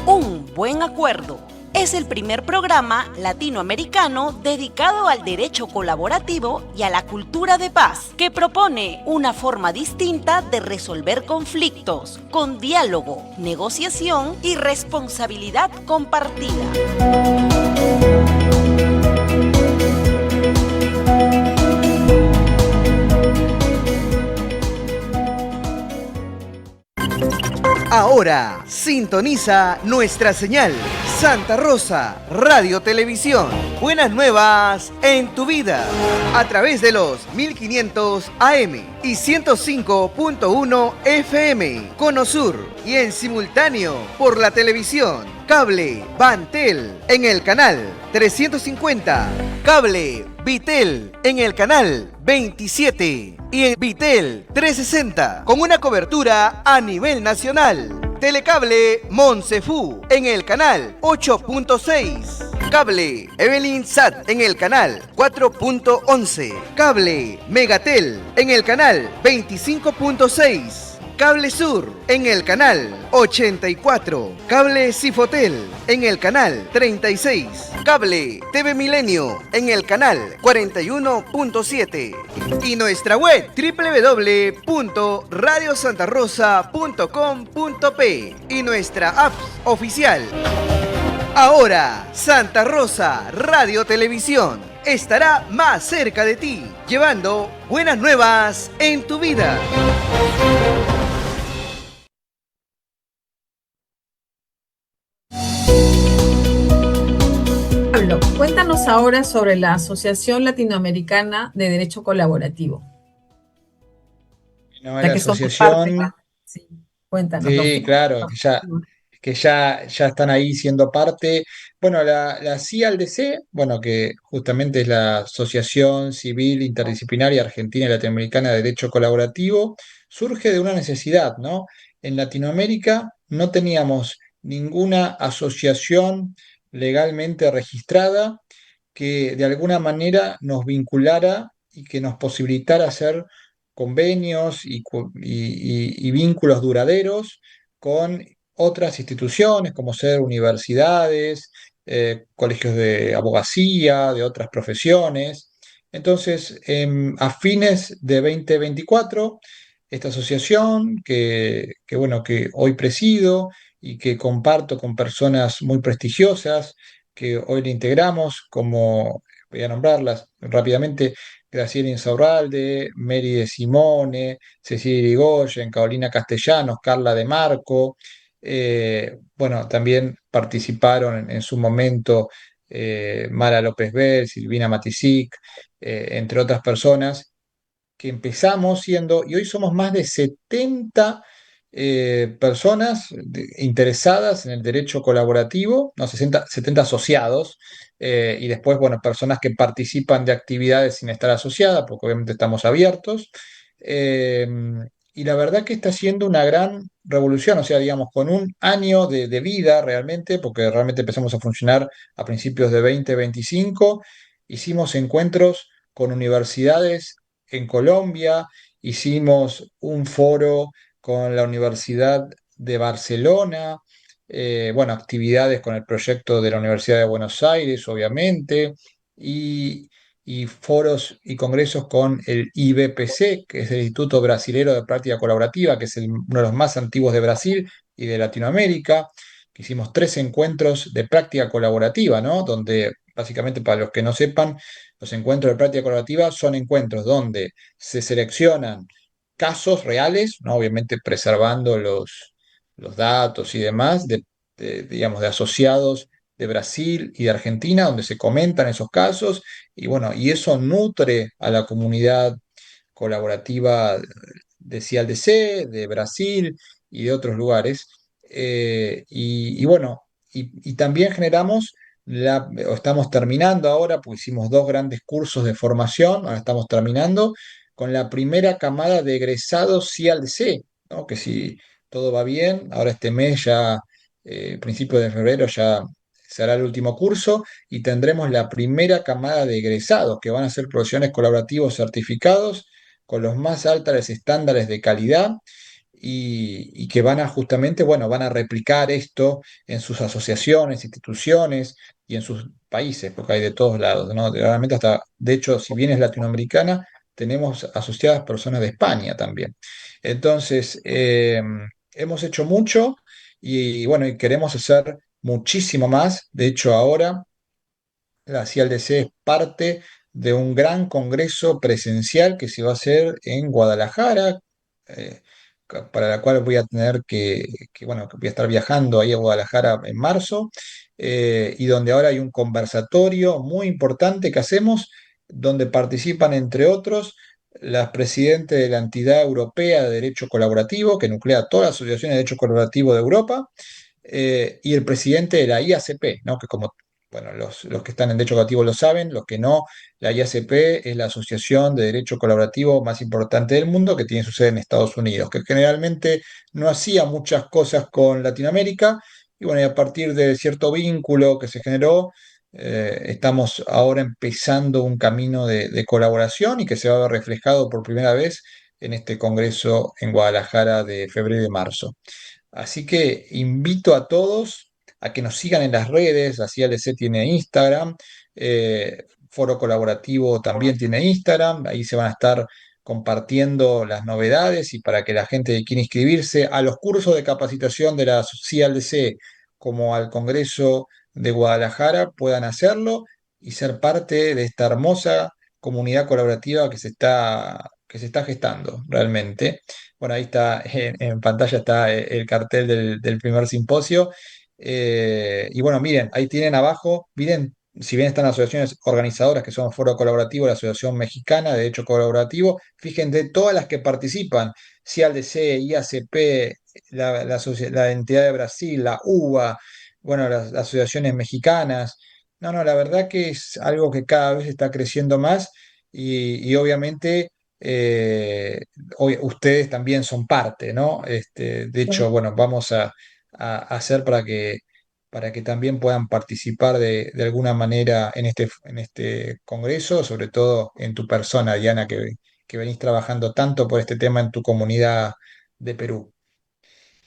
Un buen acuerdo es el primer programa latinoamericano dedicado al derecho colaborativo y a la cultura de paz, que propone una forma distinta de resolver conflictos, con diálogo, negociación y responsabilidad compartida. Ahora sintoniza nuestra señal Santa Rosa Radio Televisión. Buenas nuevas en tu vida. A través de los 1500 AM y 105.1 FM. Conosur y en simultáneo por la televisión. Cable Bantel en el canal 350. Cable Vitel en el canal 27 y en Vitel 360 con una cobertura a nivel nacional. Telecable Monsefú en el canal 8.6. Cable Evelyn Sat en el canal 4.11. Cable Megatel en el canal 25.6. Cable Sur en el canal 84. Cable Cifotel en el canal 36. Cable TV Milenio en el canal 41.7. Y nuestra web www.radiosantarosa.com.p y nuestra app oficial. Ahora, Santa Rosa Radio Televisión estará más cerca de ti, llevando buenas nuevas en tu vida. Pablo, cuéntanos ahora sobre la Asociación Latinoamericana de Derecho Colaborativo. No, Ya la que sos parte. asociación, Sí, cuéntanos. sí, claro, que ya están ahí siendo parte. Bueno, la CIALDC, bueno, que justamente es la Asociación Civil Interdisciplinaria Argentina y Latinoamericana de Derecho Colaborativo, surge de una necesidad, ¿no? En Latinoamérica no teníamos ninguna asociación legalmente registrada que de alguna manera nos vinculara y que nos posibilitara hacer convenios y vínculos duraderos con otras instituciones, como ser universidades, colegios de abogacía, de otras profesiones. Entonces, a fines de 2024, esta asociación bueno, que hoy presido y que comparto con personas muy prestigiosas, que hoy le integramos, como voy a nombrarlas rápidamente: Graciela Insaurralde, Mary de Simone, Cecilia Irigoyen, Carolina Castellanos, Carla De Marco. Bueno, también participaron en su momento Mara López Bell, Silvina Matisic, entre otras personas, que empezamos siendo, y hoy somos más de 70 personas interesadas en el derecho colaborativo, no, 70 asociados, y después, bueno, personas que participan de actividades sin estar asociadas, porque obviamente estamos abiertos. eh, y la verdad que está siendo una gran revolución, o sea, digamos, con un año de vida realmente, porque realmente empezamos a funcionar a principios de 2025, hicimos encuentros con universidades en Colombia, hicimos un foro con la Universidad de Barcelona, bueno, actividades con el proyecto de la Universidad de Buenos Aires, obviamente, y, y foros y congresos con el IBPC, que es el Instituto Brasilero de Práctica Colaborativa, que es uno de los más antiguos de Brasil y de Latinoamérica. Hicimos 3 encuentros de práctica colaborativa, ¿no? Donde, básicamente, para los que no sepan, los encuentros de práctica colaborativa son encuentros donde se seleccionan casos reales, ¿no? Obviamente preservando los datos y demás, digamos, de asociados de Brasil y de Argentina, donde se comentan esos casos, y bueno, y eso nutre a la comunidad colaborativa de CIALDC, de Brasil y de otros lugares. Y bueno, y también generamos o estamos terminando ahora, pues hicimos 2 grandes cursos de formación, ahora estamos terminando con la primera camada de egresados CIALDC, ¿no? Que si todo va bien, ahora este mes ya, principio de febrero, ya se hará el último curso y tendremos la primera camada de egresados que van a ser profesionales colaborativos certificados con los más altos estándares de calidad y que van a justamente, bueno, van a replicar esto en sus asociaciones, instituciones y en sus países, porque hay de todos lados, ¿no? Realmente hasta, de hecho, si bien es latinoamericana, tenemos asociadas personas de España también. Entonces, hemos hecho mucho y bueno, y queremos hacer muchísimo más. De hecho, ahora la CIALDC es parte de un gran congreso presencial que se va a hacer en Guadalajara, eh, para la cual voy a tener bueno, que voy a estar viajando ahí a Guadalajara en marzo, y donde ahora hay un conversatorio muy importante que hacemos, donde participan, entre otros, las presidentes de la entidad europea de derecho colaborativo, que nuclea todas las asociaciones de derecho colaborativo de Europa, y el presidente de la IACP, ¿no? Que como bueno, los que están en derecho colaborativo lo saben, los que no, la IACP es la asociación de derecho colaborativo más importante del mundo que tiene su sede en Estados Unidos, que generalmente no hacía muchas cosas con Latinoamérica, y bueno, y a partir de cierto vínculo que se generó, estamos ahora empezando un camino de colaboración y que se va a ver reflejado por primera vez en este congreso en Guadalajara de febrero y marzo. Así que invito a todos a que nos sigan en las redes. Así ALC tiene Instagram, Foro Colaborativo también tiene Instagram, ahí se van a estar compartiendo las novedades y para que la gente que quiera inscribirse a los cursos de capacitación de la CIALDC como al Congreso de Guadalajara puedan hacerlo y ser parte de esta hermosa comunidad colaborativa que se está gestando realmente. Bueno, ahí está, en pantalla está el cartel del primer simposio. Y bueno, miren, ahí tienen abajo, miren, si bien están las asociaciones organizadoras, que son Foro Colaborativo, la Asociación Mexicana de Derecho Colaborativo, fíjense todas las que participan, CIALDC, IACP, la entidad de Brasil, la UBA, bueno, las asociaciones mexicanas. No, no, la verdad que es algo que cada vez está creciendo más y obviamente ustedes también son parte, ¿no? De hecho, bueno, vamos a hacer para que también puedan participar de alguna manera en este congreso, sobre todo en tu persona, Diana, que venís trabajando tanto por este tema en tu comunidad de Perú.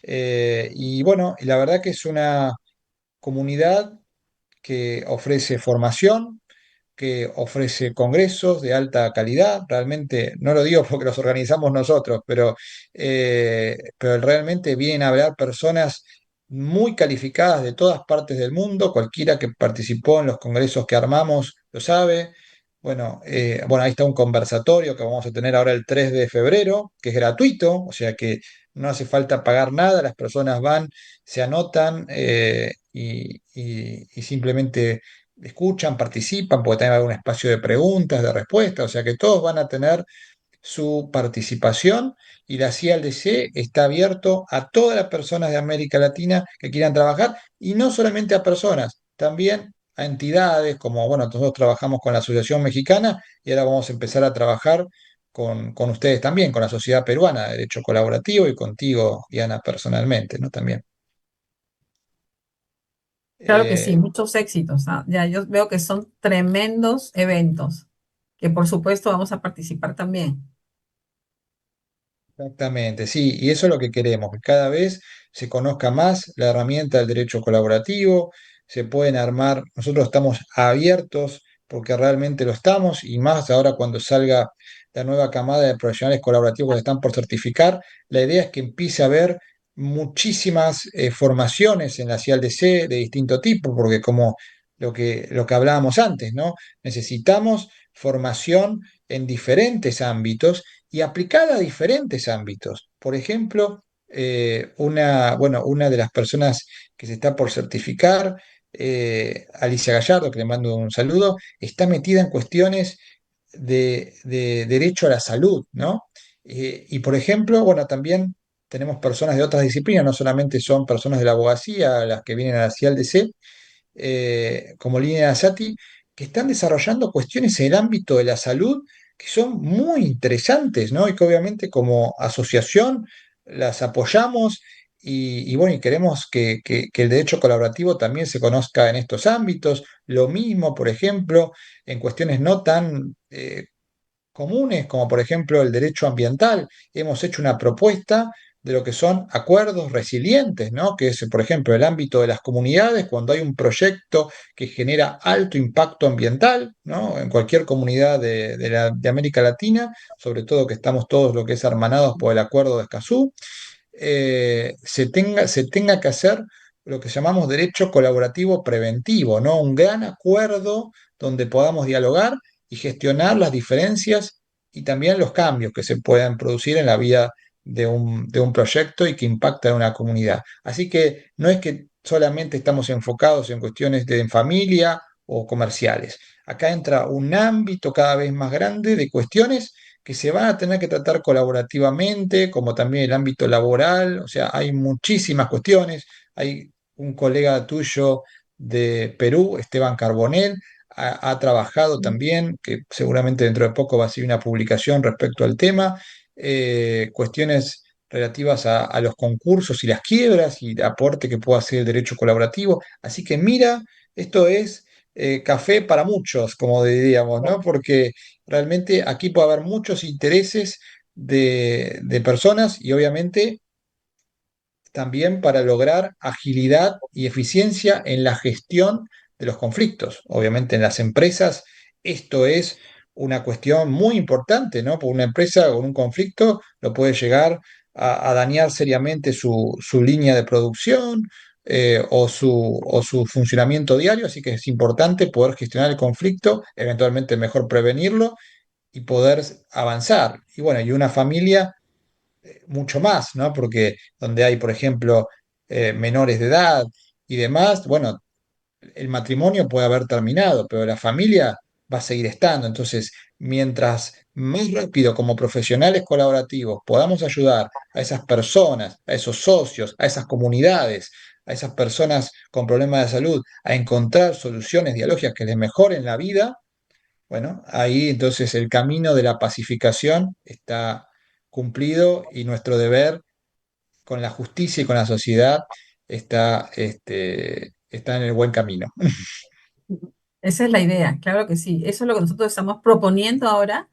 Y bueno, y la verdad que es una comunidad que ofrece formación, que ofrece congresos de alta calidad. Realmente, no lo digo porque los organizamos nosotros, pero realmente vienen a hablar personas muy calificadas de todas partes del mundo. Cualquiera que participó en los congresos que armamos lo sabe. Bueno, ahí está un conversatorio que vamos a tener ahora el 3 de febrero, que es gratuito, o sea que no hace falta pagar nada, las personas van, se anotan, y simplemente escuchan, participan, porque también va a haber un espacio de preguntas, de respuestas, o sea que todos van a tener su participación y la CIALDC está abierto a todas las personas de América Latina que quieran trabajar y no solamente a personas, también a entidades como, bueno, nosotros trabajamos con la Asociación Mexicana y ahora vamos a empezar a trabajar con ustedes también, con la Sociedad Peruana de Derecho Colaborativo y contigo, Diana, personalmente, ¿no? También. Claro que sí, Eh, muchos éxitos. Ya yo veo que son tremendos eventos, que por supuesto vamos a participar también. Exactamente, sí, y eso es lo que queremos, que cada vez se conozca más la herramienta del derecho colaborativo, se pueden armar, nosotros estamos abiertos porque realmente lo estamos, y más ahora cuando salga la nueva camada de profesionales colaborativos que están por certificar, la idea es que empiece a haber muchísimas formaciones en la CIALDC de distinto tipo, porque como lo que hablábamos antes, ¿no? Necesitamos formación en diferentes ámbitos y aplicada a diferentes ámbitos. Por ejemplo, una de las personas que se está por certificar, Alicia Gallardo, que le mando un saludo, está metida en cuestiones de derecho a la salud, ¿no? Y por ejemplo, bueno, también tenemos personas de otras disciplinas, no solamente son personas de la abogacía las que vienen a la CIALDC, como Línea Sati, que están desarrollando cuestiones en el ámbito de la salud que son muy interesantes, ¿no? Y que obviamente como asociación las apoyamos y bueno, y queremos que el derecho colaborativo también se conozca en estos ámbitos. Lo mismo, por ejemplo, en cuestiones no tan comunes, como por ejemplo el derecho ambiental. Hemos hecho una propuesta de lo que son acuerdos resilientes, ¿no? Que es, por ejemplo, el ámbito de las comunidades, cuando hay un proyecto que genera alto impacto ambiental, ¿no? En cualquier comunidad de América Latina, sobre todo que estamos todos lo que es hermanados por el Acuerdo de Escazú, se tenga que hacer lo que llamamos derecho colaborativo preventivo, ¿no? Un gran acuerdo donde podamos dialogar y gestionar las diferencias y también los cambios que se puedan producir en la vida de un proyecto y que impactan a una comunidad. Así que no es que solamente estamos enfocados en cuestiones de familia o comerciales. Acá entra un ámbito cada vez más grande de cuestiones que se van a tener que tratar colaborativamente, como también el ámbito laboral, o sea, hay muchísimas cuestiones. Hay un colega tuyo de Perú, Esteban Carbonell, ha trabajado también, que seguramente dentro de poco va a ser una publicación respecto al tema, cuestiones relativas a los concursos y las quiebras y el aporte que pueda hacer el derecho colaborativo. Así que mira, esto es café para muchos, como diríamos, ¿no? Porque realmente aquí puede haber muchos intereses de personas y obviamente también para lograr agilidad y eficiencia en la gestión de los conflictos. Obviamente en las empresas esto es una cuestión muy importante, ¿no? Porque una empresa con un conflicto lo puede llegar a dañar seriamente su línea de producción, o su funcionamiento diario, así que es importante poder gestionar el conflicto, eventualmente mejor prevenirlo y poder avanzar. Y bueno, y una familia mucho más, ¿no? Porque donde hay, por ejemplo, menores de edad y demás, bueno, el matrimonio puede haber terminado, pero la familia va a seguir estando. Entonces, mientras más rápido como profesionales colaborativos podamos ayudar a esas personas, a esos socios, a esas comunidades, a esas personas con problemas de salud, a encontrar soluciones dialógicas que les mejoren la vida, bueno, ahí entonces el camino de la pacificación está cumplido y nuestro deber con la justicia y con la sociedad está en el buen camino. Esa es la idea, claro que sí. Eso es lo que nosotros estamos proponiendo ahora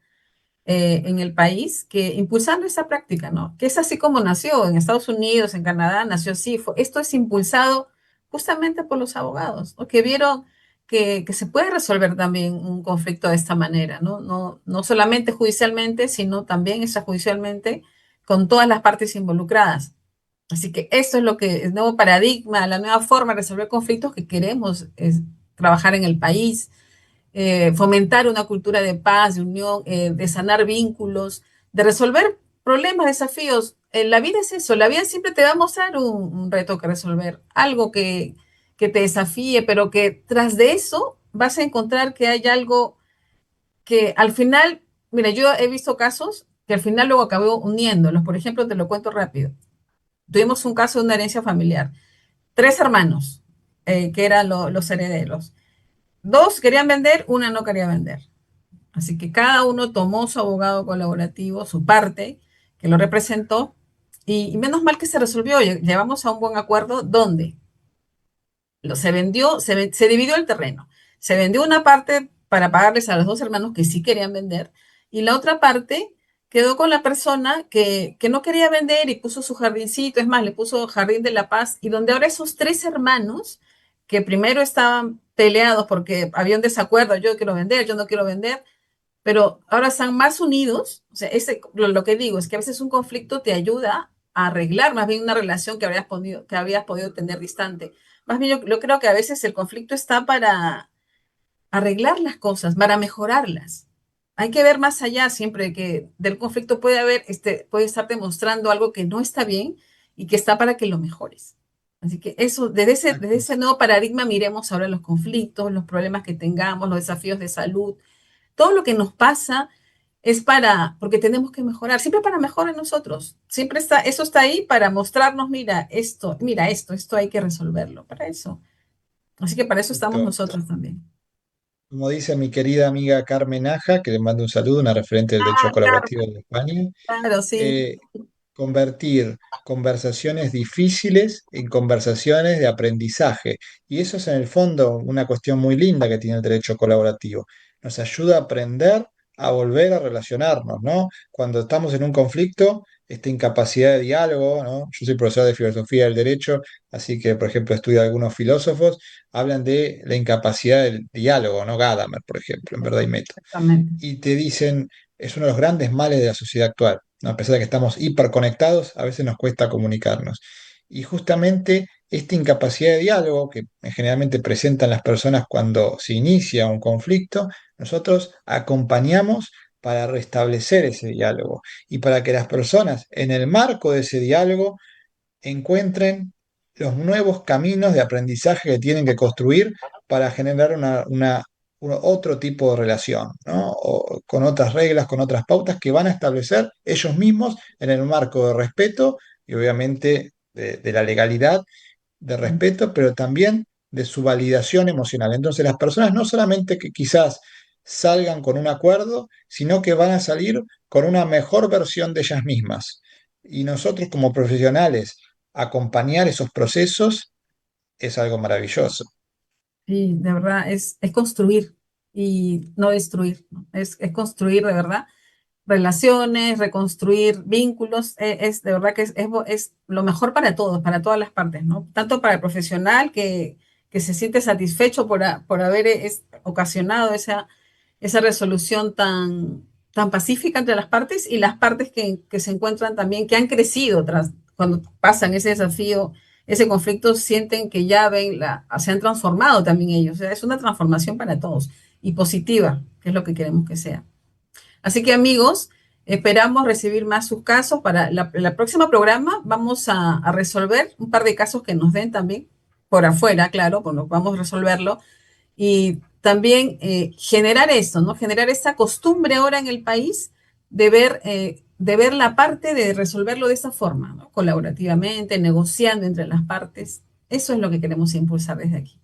en el país, que impulsando esa práctica, ¿no? Que es así como nació en Estados Unidos, en Canadá, nació así. Esto es impulsado justamente por los abogados, ¿no? Que vieron que se puede resolver también un conflicto de esta manera, ¿no? No solamente judicialmente, sino también extrajudicialmente con todas las partes involucradas. Así que esto es lo que el nuevo paradigma, la nueva forma de resolver conflictos que queremos es trabajar en el país, fomentar una cultura de paz, de unión, de sanar vínculos, de resolver problemas, desafíos. La vida es eso, la vida siempre te va a mostrar un reto que resolver, algo que te desafíe, pero que tras de eso vas a encontrar que hay algo que al final, mira, yo he visto casos que al final luego acabó uniéndolos. Por ejemplo, te lo cuento rápido. Tuvimos un caso de una herencia familiar. Tres hermanos, que eran los herederos. Dos querían vender, una no quería vender. Así que cada uno tomó su abogado colaborativo, su parte, que lo representó, y menos mal que se resolvió. Llevamos a un buen acuerdo donde se vendió, se dividió el terreno. Se vendió una parte para pagarles a los dos hermanos que sí querían vender, y la otra parte quedó con la persona que no quería vender y puso su jardincito, es más, le puso Jardín de la Paz, y donde ahora esos tres hermanos que primero estaban peleados porque había un desacuerdo, yo quiero vender, yo no quiero vender, pero ahora están más unidos. O sea, lo que digo es que a veces un conflicto te ayuda a arreglar más bien una relación que habías podido tener distante. Más bien yo creo que a veces el conflicto está para arreglar las cosas, para mejorarlas. Hay que ver más allá siempre que del conflicto puede estar demostrando algo que no está bien y que está para que lo mejores. Así que eso, desde ese nuevo paradigma miremos ahora los conflictos, los problemas que tengamos, los desafíos de salud, todo lo que nos pasa es porque tenemos que mejorar, siempre para mejorar nosotros. Siempre eso está ahí para mostrarnos, mira esto hay que resolverlo, para eso. Así que para eso estamos Esto, nosotros también. como dice mi querida amiga Carmen Aja, que le mando un saludo, una referente del derecho Ah, claro, colaborativo de España, claro, sí. eh, convertir conversaciones difíciles en conversaciones de aprendizaje. Y eso es en el fondo una cuestión muy linda que tiene el derecho colaborativo. Nos ayuda a aprender a volver a relacionarnos, ¿no? Cuando estamos en un conflicto, esta incapacidad de diálogo, ¿no? Yo soy profesor de filosofía del derecho, así que, por ejemplo, estudio a algunos filósofos, hablan de la incapacidad del diálogo, ¿no? Gadamer, por ejemplo, en Verdad y Método. Exactamente. Y te dicen, es uno de los grandes males de la sociedad actual, ¿no? A pesar de que estamos hiperconectados, a veces nos cuesta comunicarnos. Y justamente esta incapacidad de diálogo que generalmente presentan las personas cuando se inicia un conflicto, nosotros acompañamos para restablecer ese diálogo y para que las personas en el marco de ese diálogo encuentren los nuevos caminos de aprendizaje que tienen que construir para generar otro tipo de relación, ¿no? O con otras reglas, con otras pautas que van a establecer ellos mismos en el marco de respeto y obviamente de la legalidad, de respeto, pero también de su validación emocional. Entonces las personas no solamente que quizás salgan con un acuerdo, sino que van a salir con una mejor versión de ellas mismas. Y nosotros como profesionales, acompañar esos procesos es algo maravilloso. Sí, de verdad, es construir y no destruir, ¿no? Es construir de verdad relaciones, reconstruir vínculos, es de verdad que es lo mejor para todos, para todas las partes, ¿no? Tanto para el profesional que se siente satisfecho por haber ocasionado esa resolución tan pacífica entre las partes y las partes que se encuentran también, que han crecido cuando pasan ese desafío, ese conflicto, sienten que ya se han transformado también ellos. O sea, es una transformación para todos y positiva, que es lo que queremos que sea. Así que amigos, esperamos recibir más sus casos. Para la próxima programa vamos a resolver un par de casos que nos den también por afuera, claro, bueno, vamos a resolverlo. Y también generar esto, ¿no? Generar esta costumbre ahora en el país de ver la parte de resolverlo de esa forma, ¿no? Colaborativamente, negociando entre las partes. Eso es lo que queremos impulsar desde aquí.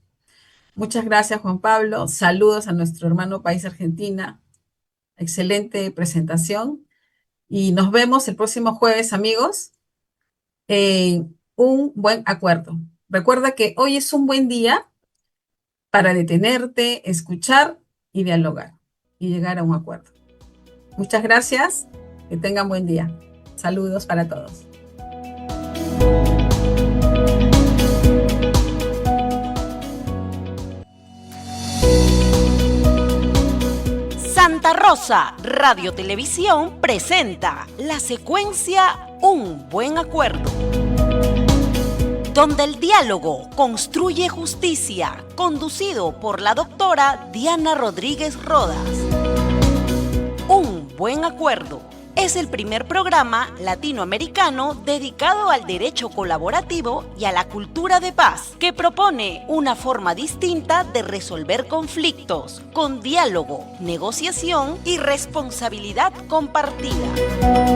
Muchas gracias, Juan Pablo. Saludos a nuestro hermano país Argentina. Excelente presentación. Y nos vemos el próximo jueves, amigos, en un buen acuerdo. Recuerda que hoy es un buen día para detenerte, escuchar y dialogar y llegar a un acuerdo. Muchas gracias, que tengan buen día. Saludos para todos. Santa Rosa Radio Televisión presenta la secuencia Un Buen Acuerdo, donde el diálogo construye justicia, conducido por la doctora Diana Rodríguez Rodas. Un Buen Acuerdo es el primer programa latinoamericano dedicado al derecho colaborativo y a la cultura de paz, que propone una forma distinta de resolver conflictos, con diálogo, negociación y responsabilidad compartida.